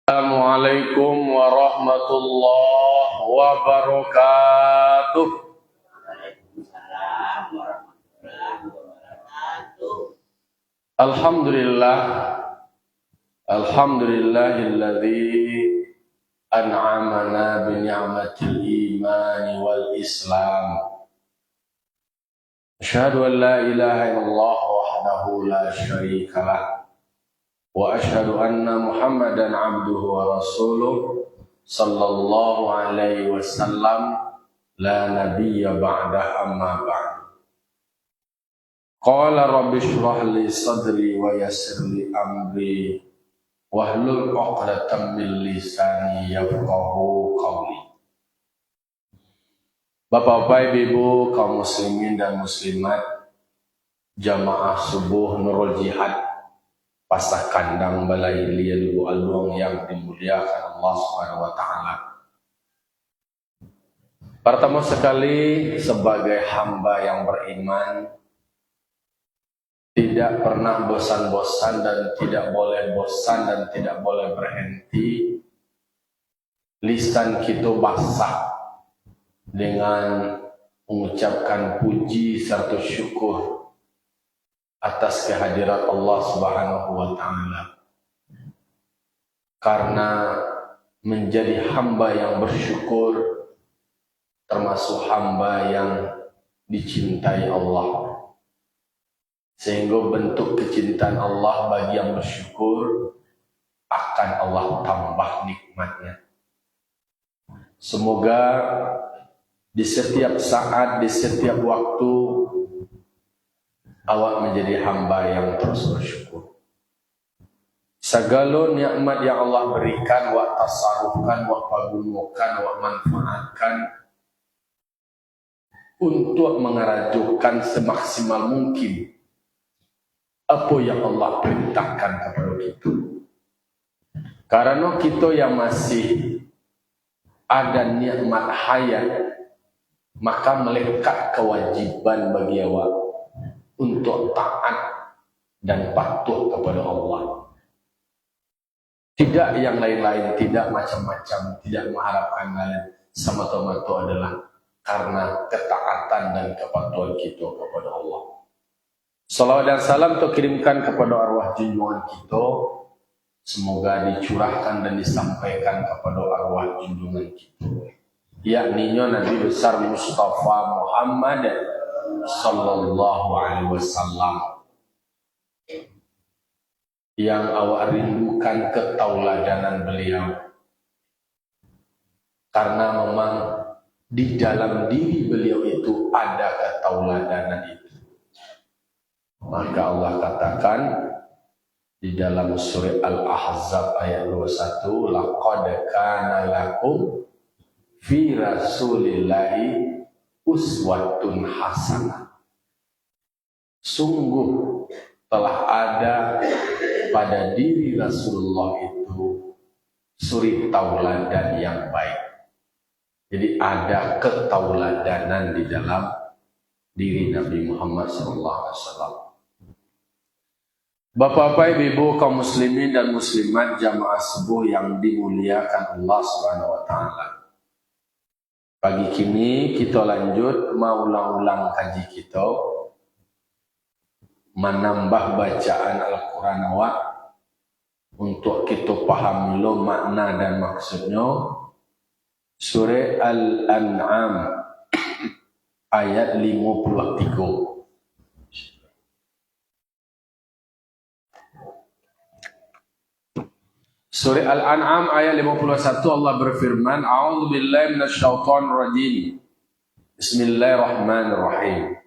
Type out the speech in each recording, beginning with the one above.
Assalamualaikum warahmatullahi wabarakatuh. Alhamdulillah, alhamdulillahilladzi an'amana bi ni'matil iman wal islam. Asyhadu an la ilaha illallah wahdahu la syarika lah. Wa asyhadu anna Muhammadan abduhu wa rasuluh sallallahu alaihi wasallam la nabiyya ba'da amma ba'd. Qala rabbi shrah li sadri wa yassir li amri wahlul 'uqdatam min lisani yafqahu qawli. Bapak-bapak, Ibu, kaum muslimin dan muslimat, jamaah subuh Nurul Jihad Pasah Kandang Balai Lian Bu Alung yang dimuliakan Allah Subhanahu wa taala. Pertama sekali, sebagai hamba yang beriman, tidak pernah bosan-bosan dan tidak boleh bosan dan tidak boleh berhenti. Lisan kita basah dengan mengucapkan puji serta syukur atas kehadirat Allah Subhanahu wa taala. Karena menjadi hamba yang bersyukur termasuk hamba yang dicintai Allah. Sehingga bentuk kecintaan Allah bagi yang bersyukur akan Allah tambah nikmatnya. Semoga di setiap saat, di setiap waktu awak menjadi hamba yang terus bersyukur. Segala nikmat yang Allah berikan, wak tasarufkan, wak pagunukan, wak manfaatkan untuk mengerajukan semaksimal mungkin apa yang Allah perintahkan kepada kita. Karena kita yang masih ada nikmat hayat, maka melekat kewajiban bagi awak untuk taat dan patuh kepada Allah. Tidak yang lain-lain, tidak macam-macam, tidak mengharapkan lain, semata-mata adalah karena ketaatan dan kepatuhan kita kepada Allah. Salawat dan salam terkirimkan kepada arwah junjungan kita, semoga dicurahkan dan disampaikan kepada arwah junjungan kita, yakni Nabi besar Mustafa Muhammad sallallahu alaihi wasallam, yang awak rindukan ketauladanan beliau, karena memang di dalam diri beliau itu ada ketauladanan itu. Maka Allah katakan di dalam surah Al-Ahzab ayat 21, laqad kana lakum fi rasulillahi uswatun hasanah. Sungguh telah ada pada diri Rasulullah itu suri tauladan yang baik. Jadi ada ketauladanan di dalam diri Nabi Muhammad SAW. Bapak-bapak, ibu, kaum muslimin dan muslimat, jamaah subuh yang dimuliakan Allah Subhanahu wa taala. Pagi kini kita lanjut mau ulang-ulang kaji kita, menambah bacaan Al-Quran awak untuk kita paham lo makna dan maksudnya. Surah Al-An'am ayat 53. Surah Al-An'am ayat 51, Allah berfirman, A'udzu billahi minasyaitonir rajim. Bismillahirrahmanirrahim.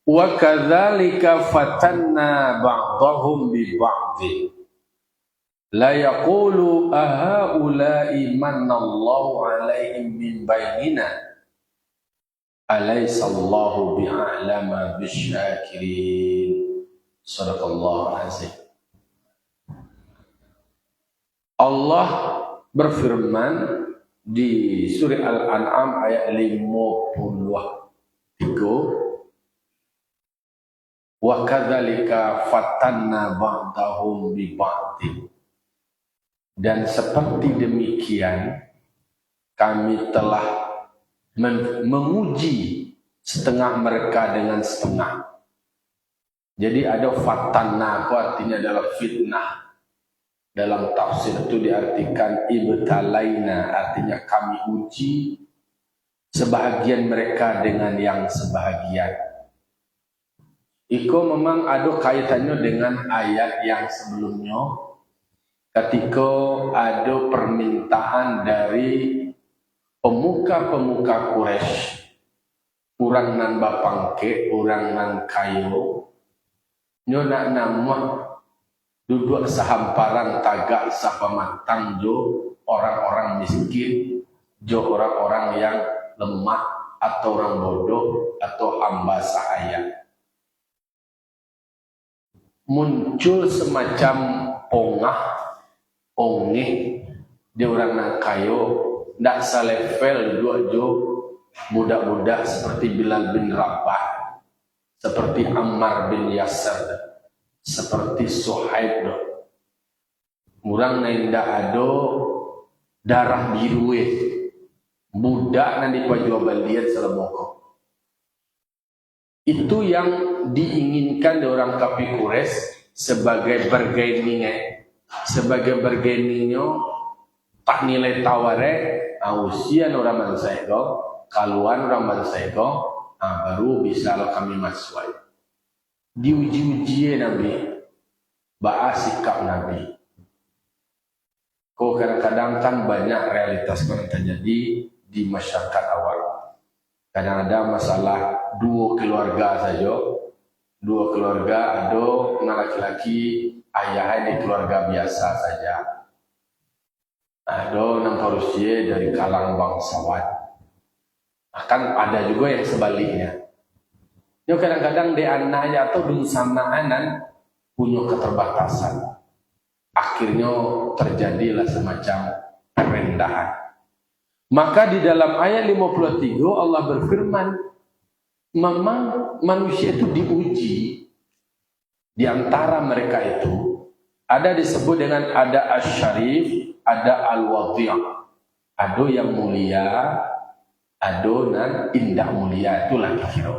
Wa kadzalika fatanna ba'dahum bi ba'din. La yaqulu ahaula'i manallahu 'alaihim min bainina. Alaysallahu bi'alama bisyakirin. Shadaqallahu azim. Allah berfirman di surah Al-An'am ayat 53, wa kadzalika fatanna ba'dahum bi ba'din. Dan seperti demikian kami telah menguji setengah mereka dengan setengah. Jadi ada fatana, artinya adalah fitnah. Dalam tafsir itu diartikan ibtalaina, artinya kami uji sebahagian mereka dengan yang sebahagian. Iko memang ada kaitannya dengan ayat yang sebelumnya, ketika ada permintaan dari pemuka-pemuka Quraisy, orang nan bapangke, orang nan kayo, nyona nama duduk sehamparan tagak sapamatang jo orang-orang miskin, jo orang-orang yang lemah atau orang bodoh atau hamba sahaya. Muncul semacam ongeh di orang nang kayo, ndak selevel dua jo budak-budak seperti Bilal bin Rabah, seperti Ammar bin Yasir, seperti Suhaib. Murang nenda ado darah biru budak nanti pajual balian selemoko. Itu yang diinginkan dari orang kafir Quraisy sebagai bargainingnya, sebagai bargainingnya tak nilai taware usian orang bangsa itu, kaluan orang bangsa itu, baru bisa lo kami masuk. Diuji-uji Nabi, bahas sikap Nabi. Kok kadang-kadang kan banyak realitas yang terjadi di masyarakat awal. Kadang ada masalah dua keluarga saja, dua keluarga ada laki-laki ayahnya di keluarga biasa saja, ada namparusie dari kalangan bangsawan. Akan ada juga yang sebaliknya. Yo kadang-kadang di anaknya atau di sanaanan punya keterbatasan. Akhirnya terjadilah semacam perendahan. Maka di dalam ayat 53 Allah berfirman, memang manusia itu diuji. Di antara mereka itu ada disebut dengan ada asy-syarif, ada al-wadhi'. Ada yang mulia, ada nan indah mulia, itulah kira.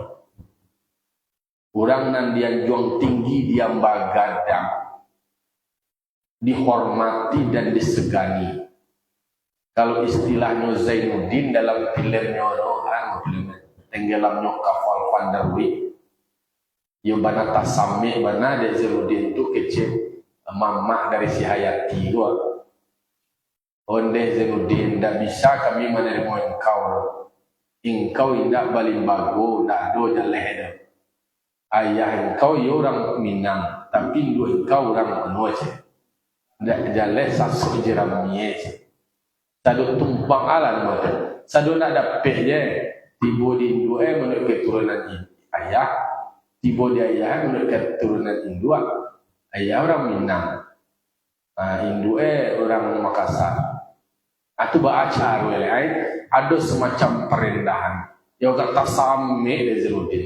Orang nan dia juang tinggi, dia bagadang, dihormati dan disegani. Kalau istilahnya Zainuddin dalam filmnya tenggelamnya kapal Van der Wijk, yang mana tasami mana ada Zainuddin itu kecil mama dari si Hayati gua. Onde Zainuddin tidak bisa kami menerima engkau tidak balimbago, tidak ada jaleh. Ayah engkau ya orang Minang, tapi engkau orang Aceh. Tidak jaleh sasuk jeramnya. Sadu tumpang alam macam, sadu nak dapat je. Tibo di Indo menurut keturunan ayah, tibo di ayah menurut keturunan Indo. Ayah orang Minang, Indo orang Makassar. Atau baacar welai, ada semacam perendahan. Yang kata same dari Zainuddin.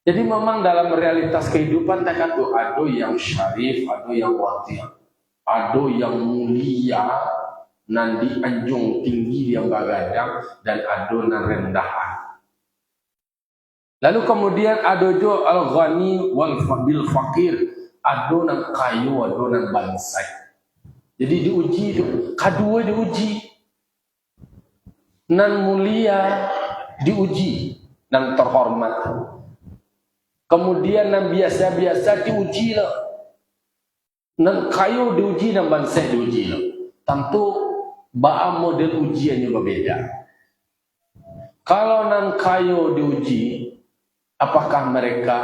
Jadi memang dalam realitas kehidupan tak ada yang syarif, ada yang wadhi', ada yang mulia, nanti anjung tinggi yang bagadang, dan ada yang rendahan. Lalu kemudian ada juga al-ghani wal bil fakir, ada yang kayu, ada yang bansai. Jadi diuji itu, kedua diuji, nan mulia diuji, nan terhormat. Kemudian nan biasa-biasa diuji lah, nan kayu diuji, nan bansai diuji lah. Tentu bahan model ujiannya berbeda. Kalau nan kayu diuji, apakah mereka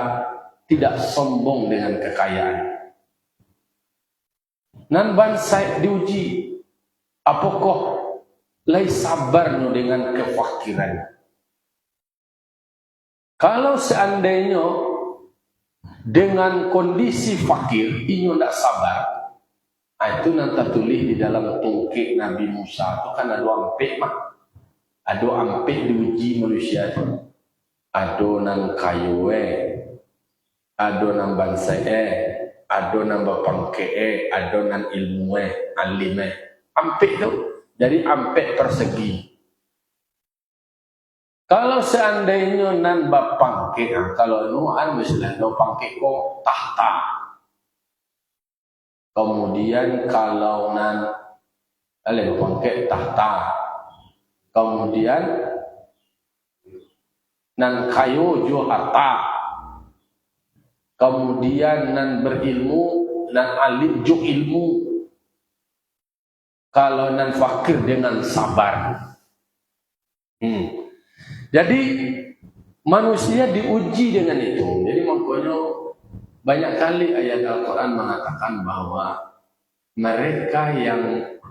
tidak sombong dengan kekayaan? Nan bansai diuji, apakah lai sabarnya dengan kefakiran? Kalau seandainya dengan kondisi fakir, ini tidak sabar, itu nanti tulis di dalam tungkik Nabi Musa itu kan ada ampek mah, ada ampek diuji manusia itu, ada nan kayu ada nan bansai adonan bapangke, adonan ilmu alime. Ampek tu. Jadi ampek persegi. Kalau seandainya nan bapangke, kalau nuan misalnya no pangke ko tahta. Kemudian kalau nan bapangke tahta. Kemudian nan kayu jo harta. Kemudian nan berilmu, nan alim jo ilmu. Kalau nan fakir dengan sabar. Jadi manusia diuji dengan itu. Jadi makanya banyak kali ayat Al-Quran mengatakan bahwa mereka yang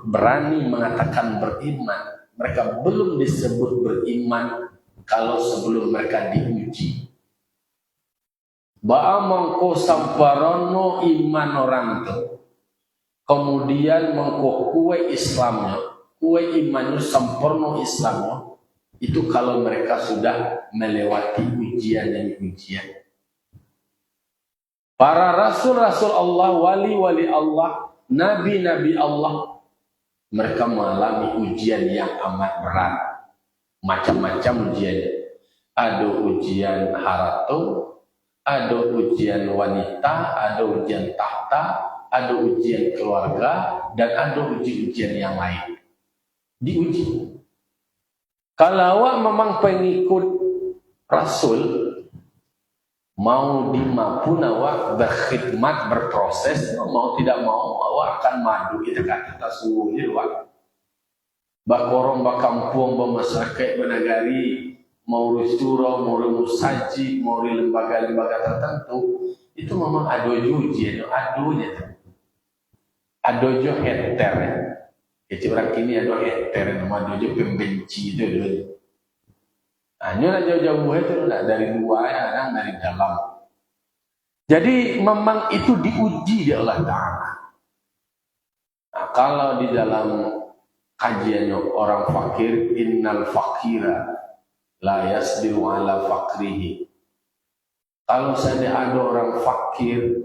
berani mengatakan beriman, mereka belum disebut beriman kalau sebelum mereka diuji. Ba'a mangko samparono iman orang itu. Kemudian mangko kue Islamnya, kue imannya sempurna Islamnya. Itu kalau mereka sudah melewati ujian demi ujian. Para rasul-rasul Allah, wali-wali Allah, nabi-nabi Allah, mereka mengalami ujian yang amat berat. Macam-macam ujian. Ada ujian haratu, ada ujian wanita, ada ujian tahta, ada ujian keluarga, dan ada ujian yang lain. Diuji. Kalau awak memang pengikut Rasul, mau dimapun awak berkhidmat, berproses, mau tidak mau awak akan madu. Itu kata tasawuf awak. Bakorong, bakampung, bamasyarakat, benagari, mau surau, mau musaji, mau lembaga-lembaga tertentu, itu memang ada ujian, adunya. Adojo heter. Jadi orang kini ada heter, nama adojo pembenci itu dulu. Hanya jauh-jauh itu dari luar, kadang dari dalam. Jadi memang itu diuji di Allah Ta'ala. Nah, kalau di dalam kajiannya orang fakir, innal fakira la yasbiru ala fakrihi. Kalau saja ada orang fakir,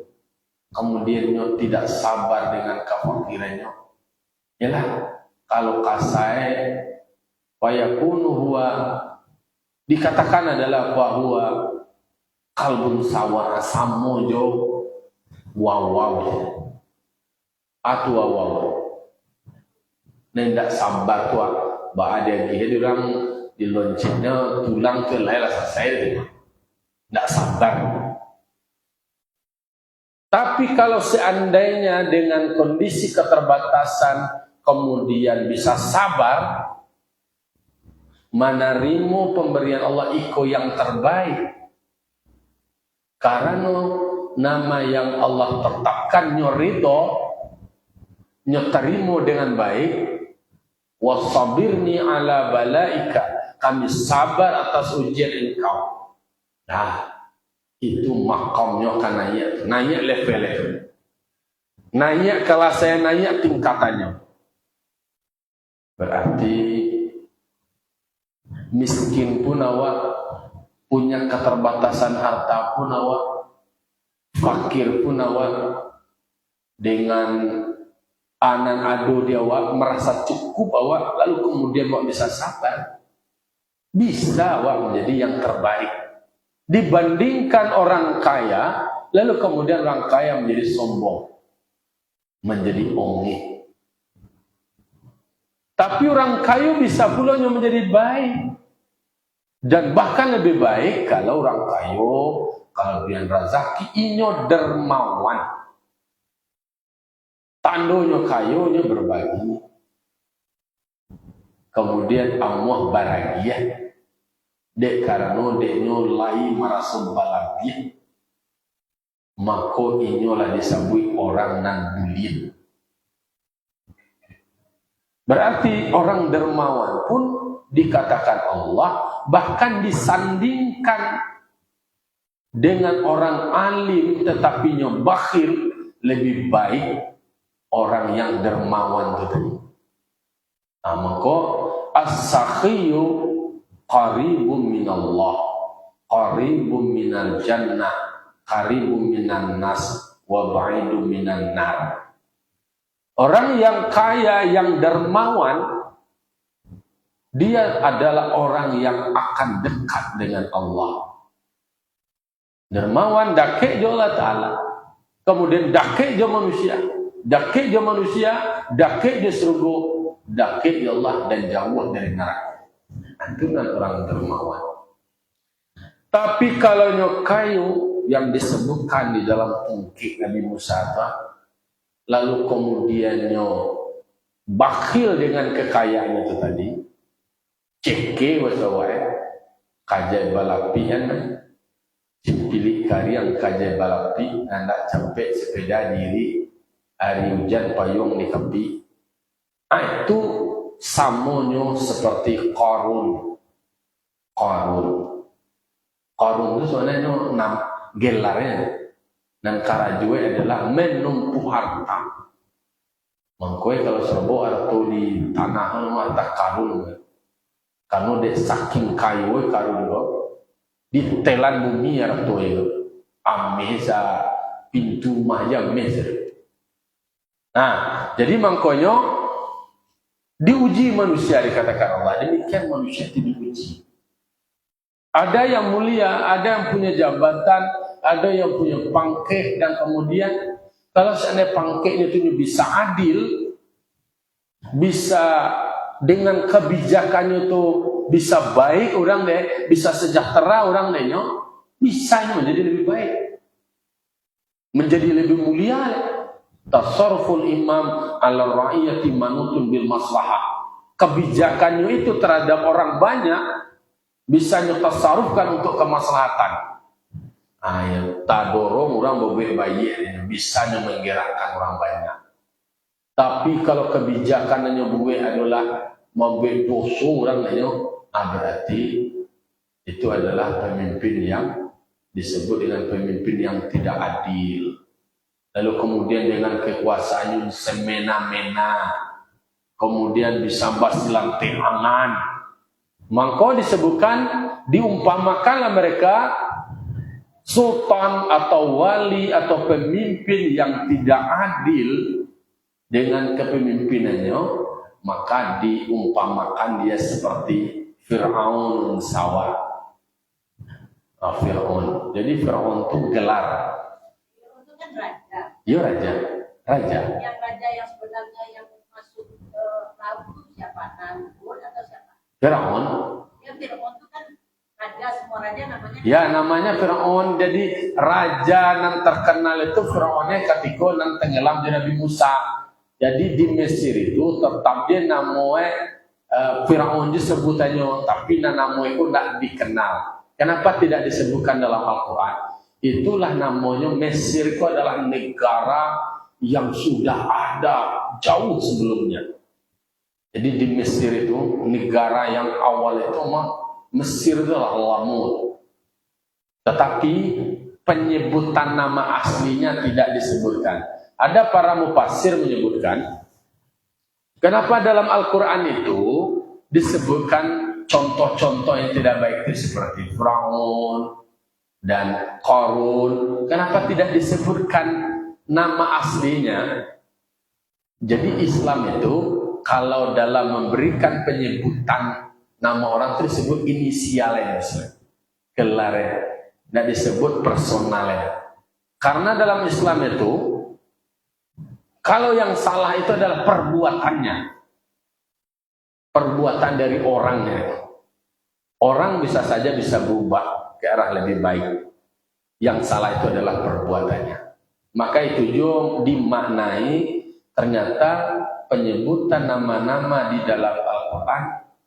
kemudian tidak sabar dengan kefakirannya, yalah, kalau kasai, wayakunu huwa, dikatakan adalah bahwa kalbun sawara samojo wawaw atau wawaw nendak sabar tua bah ada gih orang di loncengnya tulang ke layar selesai tidak sabar. Tapi kalau seandainya dengan kondisi keterbatasan kemudian bisa sabar, menerima pemberian Allah iko yang terbaik, karena nama yang Allah tetapkan nyorito nyoterimo dengan baik, wasabirni ala balaika, kami sabar atas ujian engkau. Nah, itu makamnya kan naik level, naik kelas saya, naik tingkatannya. Berarti miskin pun awak, punya keterbatasan harta pun awak, fakir pun awak, dengan anan ado dia awak merasa cukup awak, lalu kemudian awak bisa sabar, bisa awak menjadi yang terbaik dibandingkan orang kaya, lalu kemudian orang kaya menjadi sombong, menjadi ongeh. Tapi orang kaya bisa pula menjadi baik. Dan bahkan lebih baik kalau orang kayo, kelebihan rezeki, inyo dermawan. Tandonya kayonya berbagi. Kemudian Allah baragiah. Dek karena deknya lai merasa balagiah. Maka inyo lah disebut orang nan bulim. Berarti orang dermawan pun dikatakan Allah, bahkan disandingkan dengan orang alim tetapi bakhil, lebih baik orang yang dermawan itu tadi. Nah, maka as-sakhiyu qaribun minallah, qaribun minal jannah, qaribun minan nas. wa ba'idu minan nar. Orang yang kaya, yang dermawan, dia adalah orang yang akan dekat dengan Allah. Dermawan dake jo Allah Ta'ala. Kemudian dake jo manusia. Dake jo manusia, dake jo surga, dake jo Allah dan jauh dari neraka. Itu orang dermawan. Tapi kalau nyokayu yang disebutkan di dalam tungkik Nabi Musa, lalu kemudian bakhil dengan kekayaannya itu tadi, ceke wasawai, kajai balapian, pilih kariang kajai balapi, anda capek sepeda diri, hari hujan payung di kapi. Itu samonyo seperti Qarun. Qarun itu sebenarnya gelarnya. Dan karajue adalah menumpu harta. Mangkoi kalau serbo harta di tanah harta karun. Karena dia saking kayu karun lo, ditelan bumi harta itu. Ameza pintu maya meza. Nah, jadi mangkonya diuji manusia dikatakan Allah. Demikian manusia diuji. Ada yang mulia, ada yang punya jabatan, ada yang punya pangkeh, dan kemudian kalau seandainya pangkehnya itu bisa adil, bisa dengan kebijakannya itu bisa baik orang deh, bisa sejahtera orang deh, bisa menjadi lebih baik, menjadi lebih mulia. Tasarruful imam ala ra'iyati manutun bil maslahah. Kebijakannya itu terhadap orang banyak bisa tasarrufkan untuk kemaslahatan. Yang tak dorong orang bobek bayi bisa menggerakkan orang banyak. Tapi kalau kebijakannya buat adalah membuat dosa orang berarti itu adalah pemimpin yang disebut dengan pemimpin yang tidak adil. Lalu kemudian dengan kekuasaannya semena-mena, kemudian bisa basilan tangan. Maka disebutkan, diumpamakanlah mereka sultan atau wali atau pemimpin yang tidak adil dengan kepemimpinannya, maka diumpamakan dia seperti Fir'aun sawah. Fir'aun. Jadi Fir'aun itu gelar. Fir'aun itu kan raja. Iya raja. Yang raja yang sebenarnya yang masuk ke laut itu siapa? Namrud atau siapa? Fir'aun. Ya Fir'aun itu kan raja, semua raja namanya. Ya namanya Fir'aun. Jadi raja yang terkenal itu Fir'aunnya ketika yang tenggelam di Nabi Musa. Jadi di Mesir itu tetap dia namanya Fir'aun disebutannya, tapi namanya itu tidak dikenal. Kenapa tidak disebutkan dalam Al-Quran? Itulah namanya Mesir itu adalah negara yang sudah ada jauh sebelumnya. Jadi di Mesir itu negara yang awal itu Mesir adalah Lamut. Tetapi penyebutan nama aslinya tidak disebutkan. Ada para mufassir menyebutkan, kenapa dalam Al-Quran itu disebutkan contoh-contoh yang tidak baik itu seperti Fir'aun dan Qarun. Kenapa tidak disebutkan nama aslinya? Jadi Islam itu kalau dalam memberikan penyebutan nama orang itu disebut inisialnya, gelarnya, tidak disebut personalnya. Karena dalam Islam itu kalau yang salah itu adalah perbuatannya, perbuatan dari orangnya. Orang bisa saja bisa berubah ke arah lebih baik. Yang salah itu adalah perbuatannya. Maka itu juga dimaknai ternyata penyebutan nama-nama di dalam Al-Quran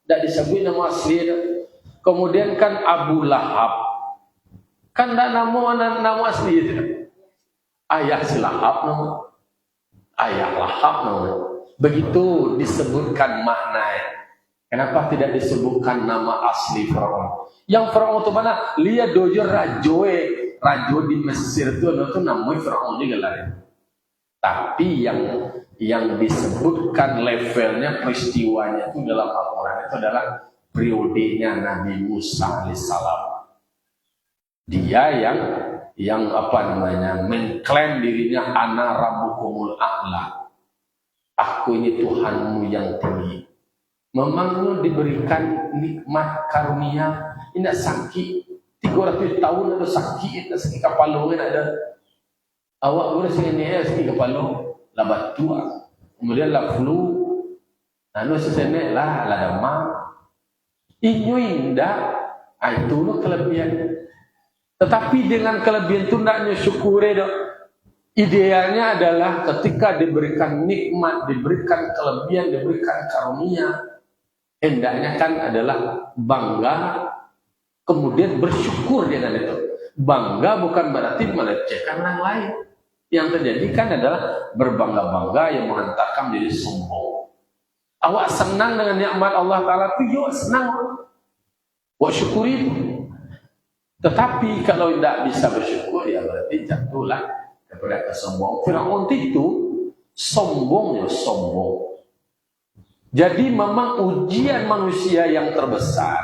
tidak disebut nama asli. Kemudian kan Abu Lahab, kan tidak nama asli itu. Ayah si Lahab nama. Ayah Lahab nama. Begitu disebutkan maknanya. Kenapa tidak disebutkan nama asli Fir'aun? Yang Fir'aun itu mana? Lihat dojo rajo di Mesir itu namanya Fir'aun juga lah. Tapi yang disebutkan levelnya, peristiwanya itu dalam Al-Quran itu adalah periodenya Nabi Musa alaihissalam. Dia yang yang mengklaim dirinya ana rabbukumul a'la. Aku ini Tuhanmu yang tinggi. Memang diberikan nikmat karunia, tidak sakit 300 tahun ada sakit, sakit kepala ada. Awak boleh sini sakit kepala, lah batu, kemudian lah flu, anu sesenek lah demam. Inyo indah, itu lo kelebihan. Tetapi dengan kelebihan itu naknya syukure dok. Idealnya adalah ketika diberikan nikmat, diberikan kelebihan, diberikan karunia, hendaknya kan adalah bangga, kemudian bersyukur dengan itu. Bangga bukan berarti melecehkan orang lain. Yang terjadi kan adalah berbangga-bangga yang menghantarkan diri sombong. Awak senang dengan nikmat Allah Ta'ala itu, yuk senang. Wak syukuri itu. Tetapi kalau tidak bisa bersyukur, ya berarti jatuhlah kepada kesombongan. Firaun itu sombongnya sombong. Jadi memang ujian manusia yang terbesar,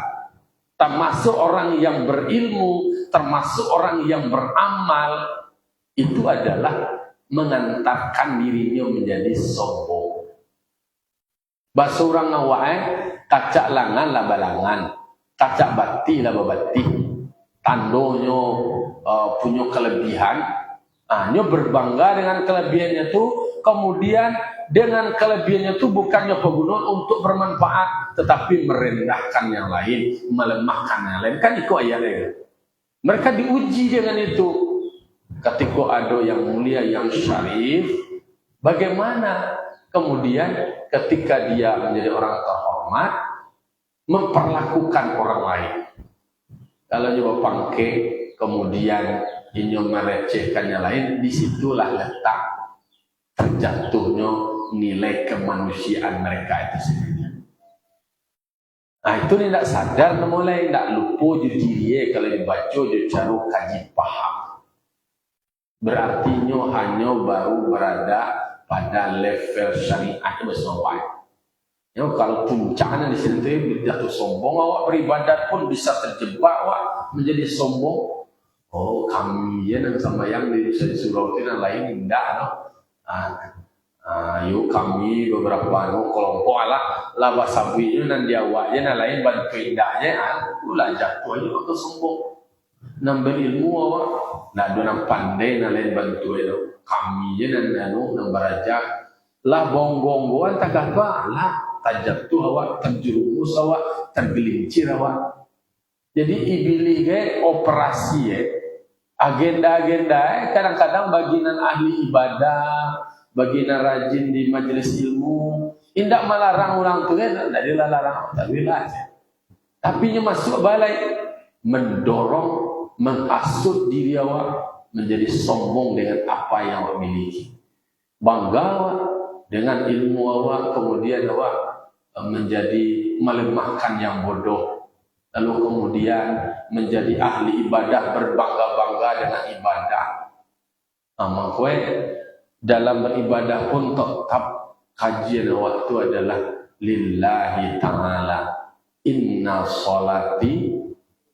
termasuk orang yang berilmu, termasuk orang yang beramal, itu adalah mengantarkan dirinya menjadi sombong. Bahasa orang awak kacak langan lah balangan, kacak bati lah babati. Tandonyo punya kelebihan, nyo berbangga dengan kelebihannya itu, kemudian dengan kelebihannya itu bukannya penggunaan untuk bermanfaat, tetapi merendahkan yang lain, melemahkan yang lain. Kan itu ayatnya. Mereka diuji dengan itu. Ketika ada yang mulia, yang syarif, bagaimana kemudian ketika dia menjadi orang terhormat, memperlakukan orang lain. Kalau nyoba pangke, kemudian ini merecehkan yang lain, disitulah letak terjatuhnya nilai kemanusiaan mereka itu sendiri. Nah itu tidak sadar, mulai tidak lupa diri kalau dibaca dia cari kaji paham. Berarti hanya baru berada pada level syariat bersama. Ya, kalau puncaknya di sini jatuh sombong, awak beribadat pun bisa terjebak awak menjadi sombong. Oh kami ya dan sama yang di surau itu dan lain tidak no. Yuk kami beberapa kelompok lah basabinya dan diawaknya dan lain bantu indahnya ulah jatuh aja ke sombong. Nambah ilmu awak, nak dona pandai dan lain bantu itu. Kami ya dan nang barajak lah bonggong-bonggoan tak apa lah. Tajatuh awak, terjerumus awak, tergelincir awak. Jadi ibili operasi agenda-agenda kadang-kadang bagian ahli ibadah, bagian rajin di majelis ilmu, tidak melarang orang tu tidak dilarang, tapi lah. Tapi masuk balai mendorong, menghasut diri awak menjadi sombong dengan apa yang awak miliki. Bangga awak dengan ilmu awak, kemudian awak menjadi melemahkan yang bodoh, lalu kemudian menjadi ahli ibadah, berbangga-bangga dengan ibadah. Maka dalam beribadah pun tetap kajian waktu adalah lillahi ta'ala, inna sholati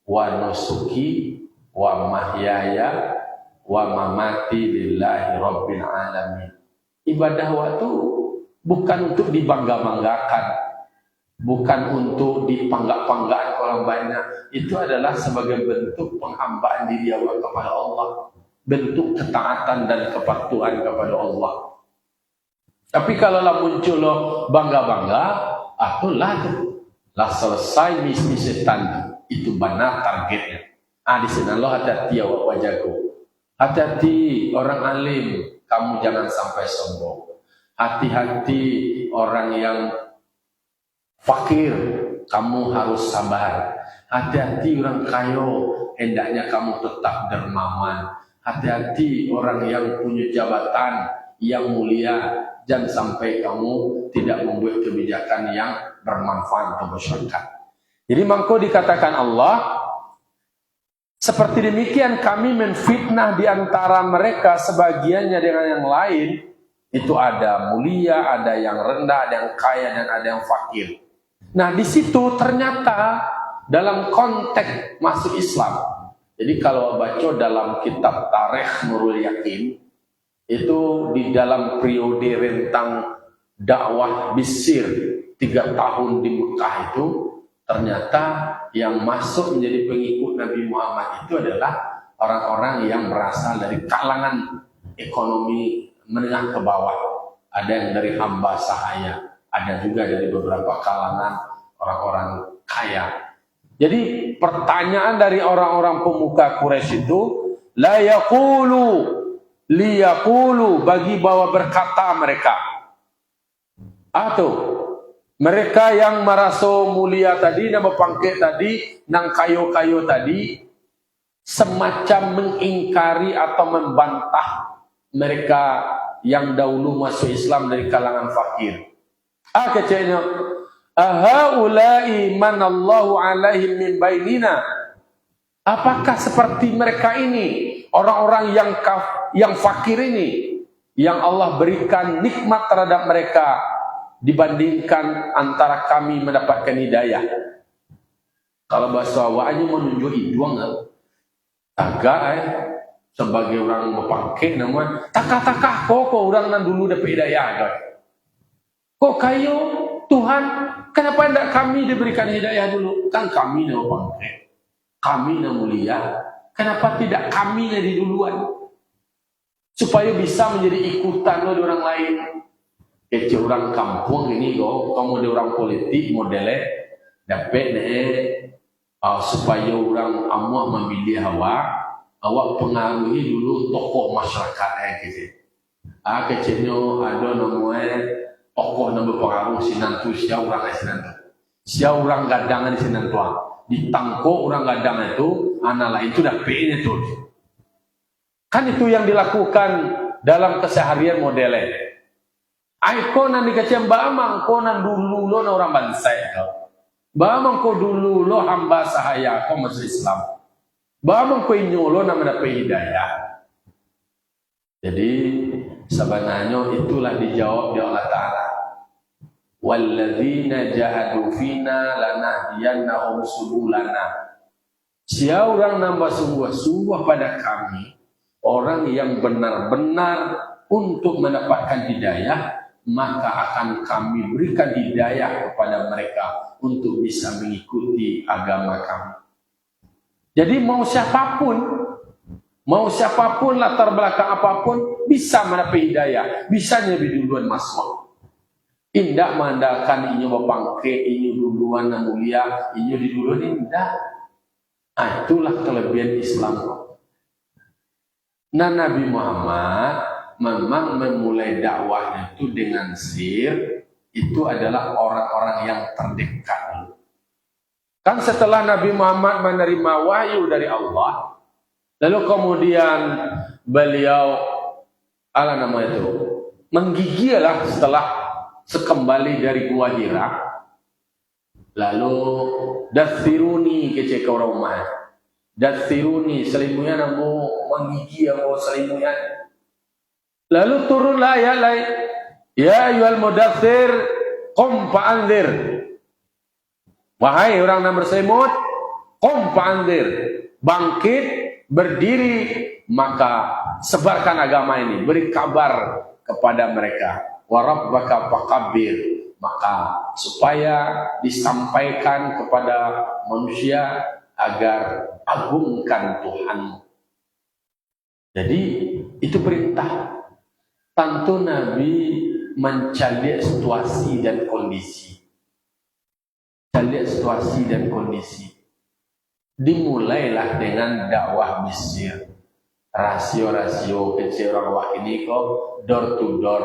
wa nusuki wa mahyaya wa mamati lillahi rabbil alamin. Ibadah waktu bukan untuk dibangga-banggakan, bukan untuk dipanggak-panggak orang banyak. Itu adalah sebagai bentuk penghambaan diri awak kepada Allah, bentuk ketaatan dan kepatuhan kepada Allah. Tapi kalau muncul bangga-bangga, itulah selesai misi setan. Itu benar targetnya. Di sini Allah hati-hati awak wajahku. Hati-hati orang alim, kamu jangan sampai sombong. Hati-hati orang yang fakir, kamu harus sabar. Hati-hati orang kaya, hendaknya kamu tetap dermawan. Hati-hati orang yang punya jabatan yang mulia, jangan sampai kamu tidak membuat kebijakan yang bermanfaat untuk masyarakat. Jadi mangko dikatakan Allah, seperti demikian kami menfitnah di antara mereka sebagiannya dengan yang lain. Itu ada mulia, ada yang rendah, ada yang kaya, dan ada yang fakir. Nah di situ ternyata dalam konteks masuk Islam, Jadi kalau baca dalam kitab Tarikh Nurul Yakin, itu di dalam periode rentang dakwah Bisir 3 tahun di Mekah itu, ternyata yang masuk menjadi pengikut Nabi Muhammad itu adalah orang-orang yang berasal dari kalangan ekonomi menengah ke bawah. Ada yang dari hamba sahaya, ada juga dari beberapa kalangan orang-orang kaya. Jadi pertanyaan dari orang-orang pemuka Quraisy itu, la yaqulu liyaqulu, bagi bahwa berkata mereka, atau mereka yang merasa mulia tadi, nama pangkat tadi, nang kayo-kayo tadi, semacam mengingkari atau membantah mereka yang dahulu masuk Islam dari kalangan fakir. Kecenya, ahaulai manallahu alaihim min bainina. Apakah seperti mereka ini, orang-orang yang fakir ini, yang Allah berikan nikmat terhadap mereka dibandingkan antara kami mendapatkan hidayah? Kalau bahasa awaknya menunjuk hidung, agak sebagai orang berpangkit nama takah-takah kok orang nan dulu dapat hidayah. Kok kayo Tuhan, kenapa tidak kami diberikan hidayah dulu? Kan kami nama pangkit, kami nama mulia, kenapa tidak kami dari duluan? Supaya bisa menjadi ikutan lo orang lain. Kecil orang kampung ini kok, kamu ada orang politik modelnya dapat supaya orang amuah memilih awak pengaruhi dulu tokoh masyarakat gitu. Kecilnya ada namanya tokoh nama pengaruh sinantu, sia orang sinantu, sia orang gadangan di sinantu, ditangkok orang gadang itu, anak lain itu dapat itu. Kan itu yang dilakukan dalam keseharian modelnya. Aiko nan dikacem bamang ko nan dulu lo orang bangsa itu. Bamang ko dulu lo hamba sahaya ko masuk Islam. Bamang ko inyo lo nama dapat hidayah. Jadi sebenarnya itulah dijawab di Allah Ta'ala. Walladzina jahadu fina lanahdiyannahum subulana. Siapa orang nambah sungguh-sungguh pada kami, orang yang benar-benar untuk mendapatkan hidayah, maka akan kami berikan hidayah kepada mereka untuk bisa mengikuti agama kami. Jadi mau siapapun latar belakang apapun bisa mendapat hidayah, bisa lebih duluan masuk. Indah mengandalkan ini bapangke, ini duluan yang mulia, ini di duluan, indah. Itulah kelebihan Islam. Nah, Nabi Muhammad memang memulai dakwahnya itu dengan sir, itu adalah orang-orang yang terdekat. Kan setelah Nabi Muhammad menerima wahyu dari Allah, lalu kemudian beliau menggigillah setelah sekembali dari Gua Hira, lalu dathiruni kece ke orang rumah, dathiruni selimuyan aku menggigil aku selimuyan. Lalu turunlah ayat lain, ya ayyuhal mudaththir qum fa'anzir. Wahai orang yang berselimut, qum fa'anzir, bangkit, berdiri, maka sebarkan agama ini, beri kabar kepada mereka. Wa rabbaka fakabbir, maka supaya disampaikan kepada manusia agar agungkan Tuhanmu. Jadi itu perintah. Tentu Nabi mencari situasi dan kondisi. Cari situasi dan kondisi. Dimulailah dengan dakwah Bisir. Rasio-rasio kecil orang ini kok door to door,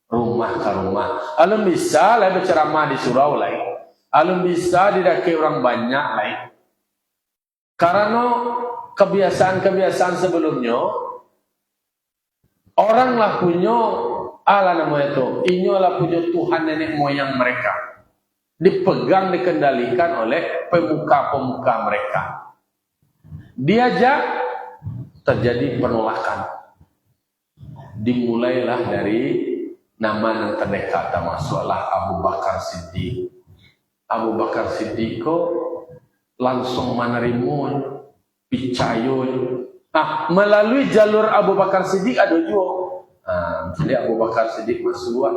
rumah ke rumah. Alun bisa lah berceramah di surau lain. Alun bisa didaki orang banyak lain. Karena kebiasaan-kebiasaan sebelumnya, orang lah punya inyolah punya Tuhan nenek moyang mereka. Dipegang, dikendalikan oleh pemuka-pemuka mereka. Diajak, terjadi penolakan. Dimulailah dari nama yang terdekat, termasuklah Abu Bakar Siddiq. Abu Bakar Siddiq langsung menerima picayo. Melalui jalur Abu Bakar Siddiq ada juga. Jadi Abu Bakar Siddiq masuk,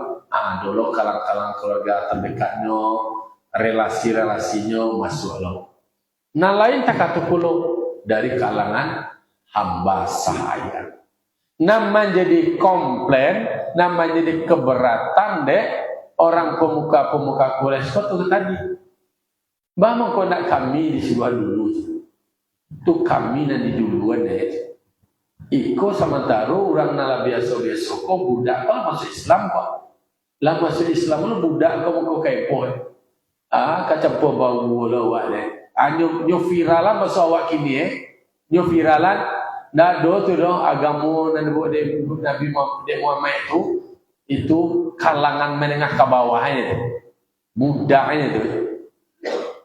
dulu kalang-kalang keluarga terdekatnya, relasi-relasinya masuk loh. Nah lain tak kata pulau dari kalangan hamba sahaya. Nama jadi komplain, nama jadi keberatan deh orang pemuka-pemuka Quraisy itu tadi. Bang kau nak kami di sebuah dulu. Tu kami nanti duluan deh. Iko sementara orang nala biasa-biasa kok budak kau masuk Islam kok. Lah masuk Islam lu budak kau mau kepo. Kacampo bau lawak deh. Nyo viralan masa awak kini nyo viralan dah do tu dong agama nan buat Nabi Muhammad itu kalangan menengah ke bawah ini budaknya tu.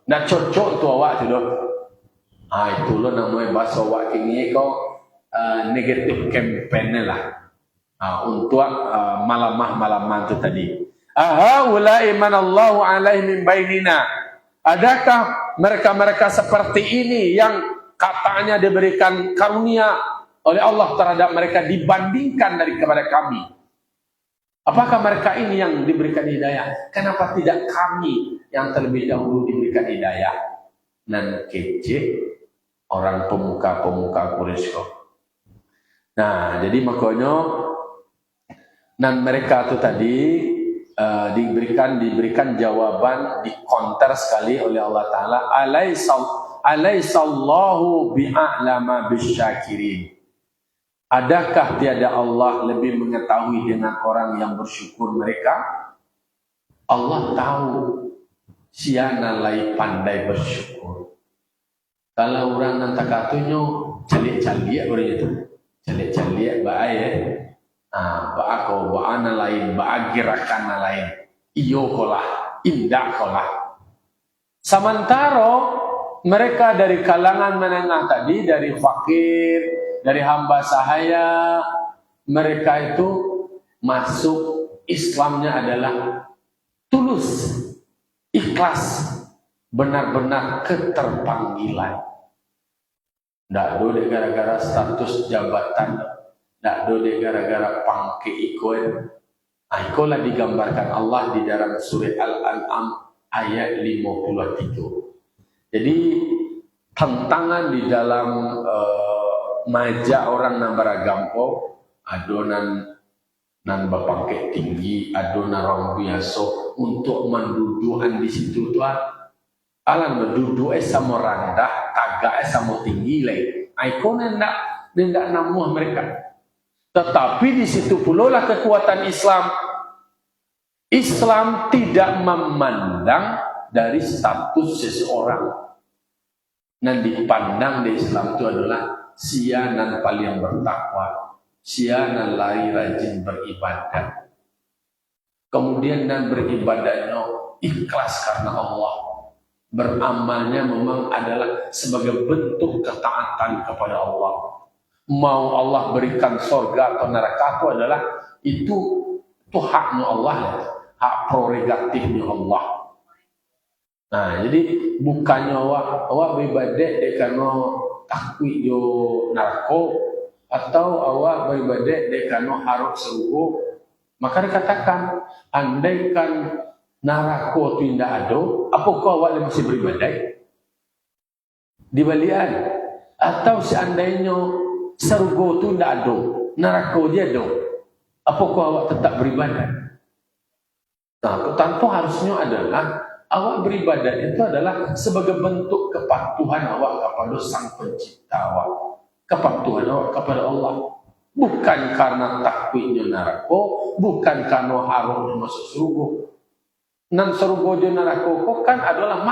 Dah cocok tu awak tu dong. Itu lo namanya bahasa awak kini kau negatif campaign lah. Untuk malamah tu tadi. Ulai manallahu alaihi min bainina. Adakah mereka-mereka seperti ini yang katanya diberikan karunia oleh Allah terhadap mereka dibandingkan kepada kami? Apakah mereka ini yang diberikan hidayah? Kenapa tidak kami yang terlebih dahulu diberikan hidayah? Dan kece orang pemuka-pemuka Quraisy. Nah, jadi makanya dan mereka itu tadi diberikan jawaban di counter sekali oleh Allah Ta'ala, alaisallahu bi'a'lama bisyakirin. Adakah tiada Allah lebih mengetahui dengan orang yang bersyukur mereka? Allah tahu siana lai pandai bersyukur. Kalau orang nanti katanya calik-calik orang itu calik-calik baik ba'ako ba'ana lain ba'agirakan lain iyo kolah indah kolah. Sementara mereka dari kalangan menengah tadi, dari fakir, dari hamba sahaya, mereka itu masuk Islamnya adalah tulus, ikhlas, benar-benar keterpanggilan. Tidak boleh gara-gara status jabatan, tidak boleh gara-gara pangke ikon. Ikolah digambarkan Allah di dalam surah Al-An'am ayat 53. Jadi tantangan di dalam maja orang yang beragampo, adonan nan bapangke tinggi, adonan orang biasa untuk mendudukan di situ tuan. Alam mendudu sama rendah, tagak sama tinggi lagi. Ikon hendak namuh mereka. Tetapi di situ pula lah kekuatan Islam. Islam tidak memandang dari status seseorang. Dan dipandang di Islam itu adalah sianan paling bertakwa, sianan lari rajin beribadah. Kemudian dan beribadahnya ikhlas karena Allah. Beramalnya memang adalah sebagai bentuk ketaatan kepada Allah. Mau Allah berikan surga atau neraka itu adalah itu haknya Allah, hak prerogatifnya Allah. Nah, jadi bukannya awak beribadah karena takwi yo narko atau awak beribadah karena harus serugo. Maka dikatakan andaikan narako itu tidak ada, apakah awak masih beribadah? Dibalian. Atau seandainya surga itu tidak ada, neraka dia ada, apakah awak tetap beribadah? Nah, tanpa harusnya adalah awak beribadah itu adalah sebagai bentuk kepatuhan awak kepada Sang Pencipta awak, kepatuhan awak kepada Allah. Bukan karena takwinya neraka, bukan karena harusnya masuk surga. Dan surga dan neraka kan adalah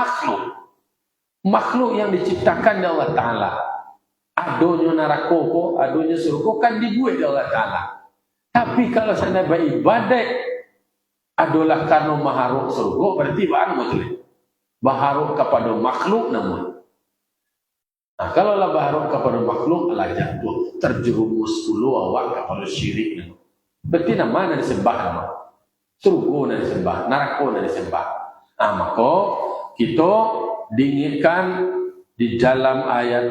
makhluk yang diciptakan oleh Allah Ta'ala. Adonya neraka, adonya surga kan dibuat oleh Allah Ta'ala. Tapi kalau saya beribadah adalah karena maharuk surga, berarti bahan muslim. Baharuk kepada makhluk namun. Nah, kalau lah baharuk kepada makhluk, Allah jatuh terjerumus dulu awak kepada syirik. Berarti nama disembah nama. Surga dan disembah, neraka dan disembah. Nah, maka kita diinginkan di dalam ayat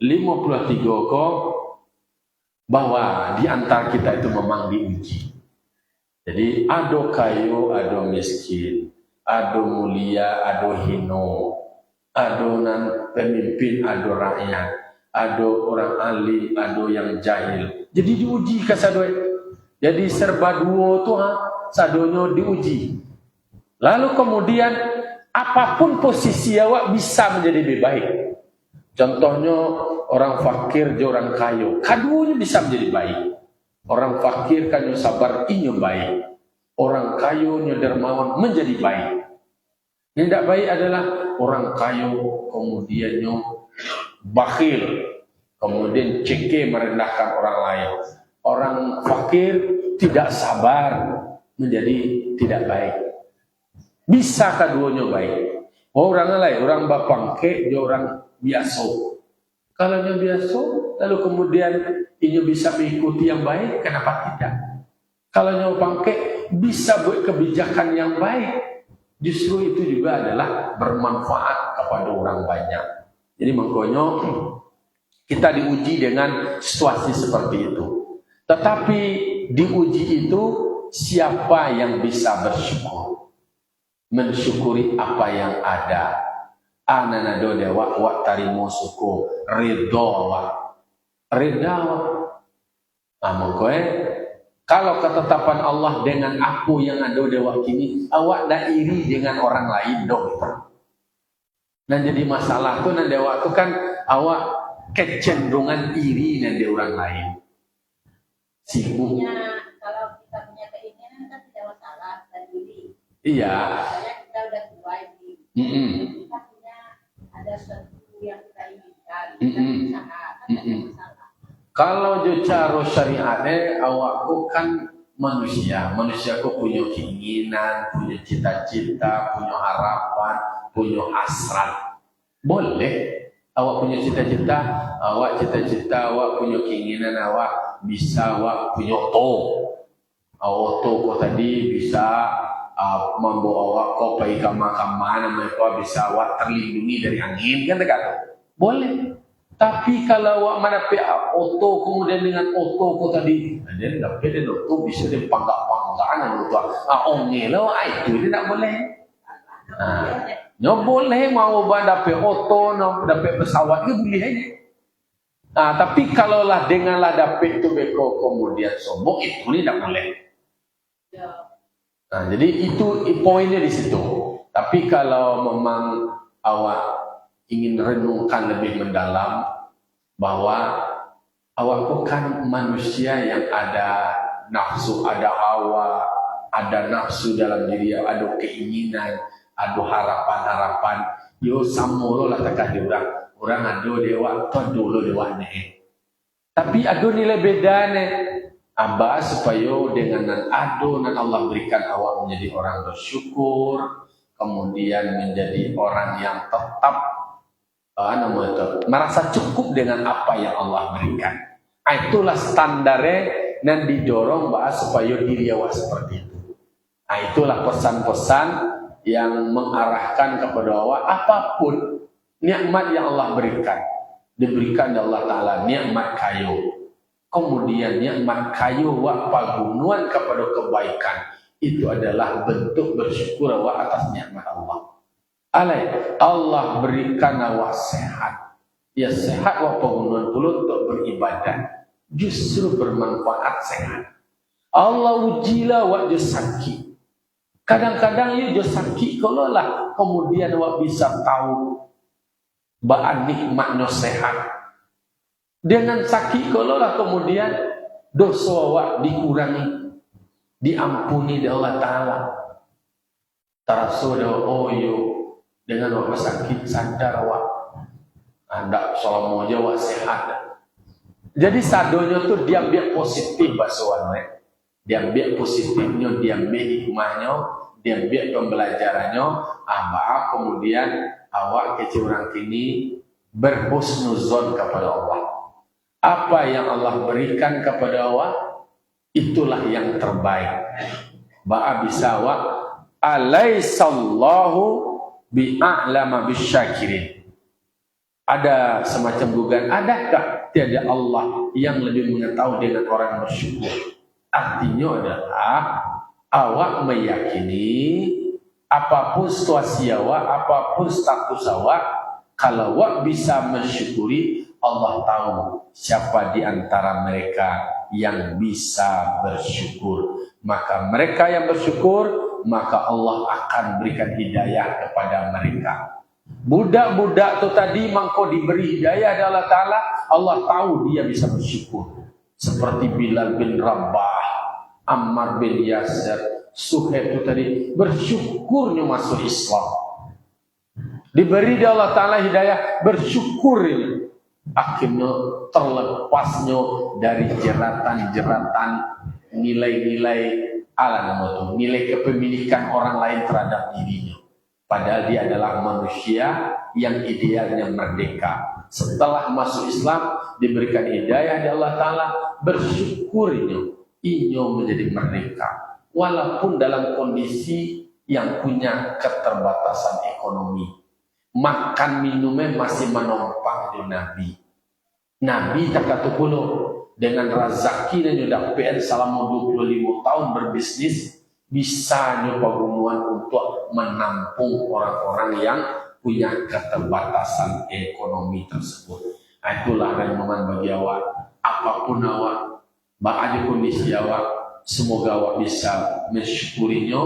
53 kok bahwa di antara kita itu memang diuji. Jadi ado kayu, ado miskin, ado mulia, ado hino, ado nan pemimpin, ado rakyat, ado orang alim, ado yang jahil. Jadi diuji ke sadoi. Jadi serba dua tuh sadonyo diuji. Lalu kemudian apapun posisi awak bisa menjadi lebih baik. Contohnya orang fakir je orang kaya, kaduanya bisa menjadi baik. Orang fakir kanyo sabar inyo baik. Orang kaya nyo dermawan menjadi baik. Yang tidak baik adalah orang kaya kemudian nyo bakhil, kemudian ceke merendahkan orang lain. Orang fakir tidak sabar menjadi tidak baik. Bisa keduanya baik. Orang lain, orang bapangke, dia orang biasa. Kalau yang biasa, lalu kemudian ini bisa mengikuti yang baik, kenapa tidak? Kalau yang bapangke bisa buat kebijakan yang baik, justru itu juga adalah bermanfaat kepada orang banyak. Jadi makanya kita diuji dengan situasi seperti itu. Tetapi diuji itu siapa yang bisa bersyukur, mensyukuri apa yang ada. Ananado dewa wa tarimo suku ridho wa ridha kalau ketetapan Allah dengan aku yang ada dewa kini, awak dah iri dengan orang lain dong. Dan jadi masalah tuh nan dewa tuh kan awak kecenderungan iri dan orang lain. Sibuk. Kalau kita punya keinginan kan tidak masalah dan iri. Iya. Misalnya kita udah tua ini. Kita punya ada sesuatu yang kita inginkan, kita usaha, kan tidak masalah. Kalau cara syariatnya awakku kan manusia ku punya keinginan, punya cita-cita, punya harapan, punya hasrat. Boleh awak punya cita-cita, awak punya keinginan, awak bisa awak punya auto kau tadi bisa membawa awak kau pergi ke mana mereka bisa awak terlindungi dari angin kan dekat. Boleh. Tapi kalau awak mana auto kemudian dengan auto kau tadi, dia tidak beda auto bisa dipanggang-panggang auto. Ongelo itu dia tak boleh. No boleh mau dapat auto, no dapat pesawat itu boleh aja. Tapi kalaulah denganlah dapat itu beko kemudian sombong itu tidak boleh. Jadi itu poinnya di situ. Tapi kalau memang awak ingin renungkan lebih mendalam bahwa awak kan manusia yang ada nafsu, ada hawa, ada nafsu dalam diri, ada keinginan, ada harapan-harapan. Yo samolo lah takah diurang. Orang ada dewa, tu dulu dewa ne. Tapi ada nilai beda ne. Amba supaya dengan ado nan Allah berikan awak menjadi orang bersyukur, kemudian menjadi orang yang tetap merasa cukup dengan apa yang Allah berikan. Itulah standarnya dan didorong bahas supaya diri awak seperti itu. Itulah pesan-pesan yang mengarahkan kepada awak apapun nikmat yang Allah berikan. Diberikan oleh Allah Ta'ala nikmat kayu. Kemudian nikmat kayu wa pagunuan kepada kebaikan. Itu adalah bentuk bersyukur awak atas nikmat Allah. Allah berikan awak sehat. Ya sehat wa pagunuan pula untuk beribadah. Justru bermanfaat sehat. Allah ujilah awak je sakit. Kadang-kadang you je sakit kalau lah kemudian awak bisa tahu bahwa nikmatnya sehat. Dengan sakit kalau lah kemudian dosa awak dikurangi, diampuni oleh Allah Ta'ala. Terasa dengan awak sakit sadar awak anda selama aja awak sehat. Jadi sadonya tuh dia biar positif bahasanya. Dia biar positifnya, dia biar hikmahnya, dia biar pembelajarannya. Kemudian awak kecil orang kini berhusnuzon kepada Allah. Apa yang Allah berikan kepada awak itulah yang terbaik. Bisa awak alaisallahu bi'a'lama bisyakirin. Ada semacam dugaan, adakah tiada Allah yang lebih mengetahui dengan orang bersyukur? Artinya adalah awak meyakini apapun situasi awak, apapun status awak, kalau awak bisa mensyukuri, Allah tahu siapa di antara mereka yang bisa bersyukur. Maka mereka yang bersyukur, maka Allah akan berikan hidayah kepada mereka. Budak-budak tu tadi mangko diberi hidayah oleh Allah Ta'ala, Allah tahu dia bisa bersyukur. Seperti Bilal bin Rabah, Ammar bin Yasir, Suhaib itu tadi bersyukurnya masuk Islam. Diberi di Allah Ta'ala hidayah, bersyukur ini. Akhirnya terlepasnya dari jeratan-jeratan nilai-nilai nilai kepemilikan orang lain terhadap dirinya. Padahal dia adalah manusia yang idealnya merdeka. Setelah masuk Islam, diberikan hidayah dari Allah Ta'ala, bersyukur inyo menjadi merdeka. Walaupun dalam kondisi yang punya keterbatasan ekonomi. Makan minumnya masih menompang di Nabi. Nabi tak kata pula dengan rezeki dan sudah PN selama 25 tahun berbisnis, bisa nyoba gunuan untuk menampung orang-orang yang punya keterbatasan ekonomi tersebut. Itulah renungan bagi awak. Apapun awak, bagaimana kondisi awak, semoga awak bisa mensyukurinya,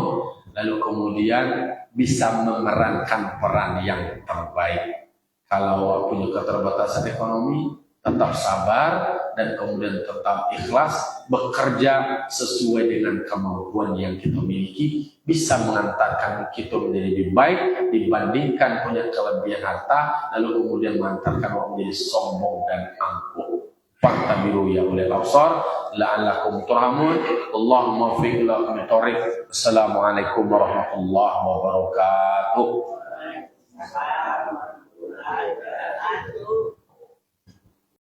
lalu kemudian bisa memerankan peran yang terbaik. Kalau awak punya keterbatasan ekonomi, tetap sabar dan kemudian tetap ikhlas bekerja sesuai dengan kemampuan yang kita miliki, bisa mengantarkan kita menjadi lebih baik dibandingkan punya kelebihan harta lalu kemudian mengantarkan orang menjadi sombong dan angkuh. Faktabiru ya ulil absar la'allakum turhamun. Allahumma fiq lakum tariq. Assalamualaikum warahmatullahi wabarakatuh.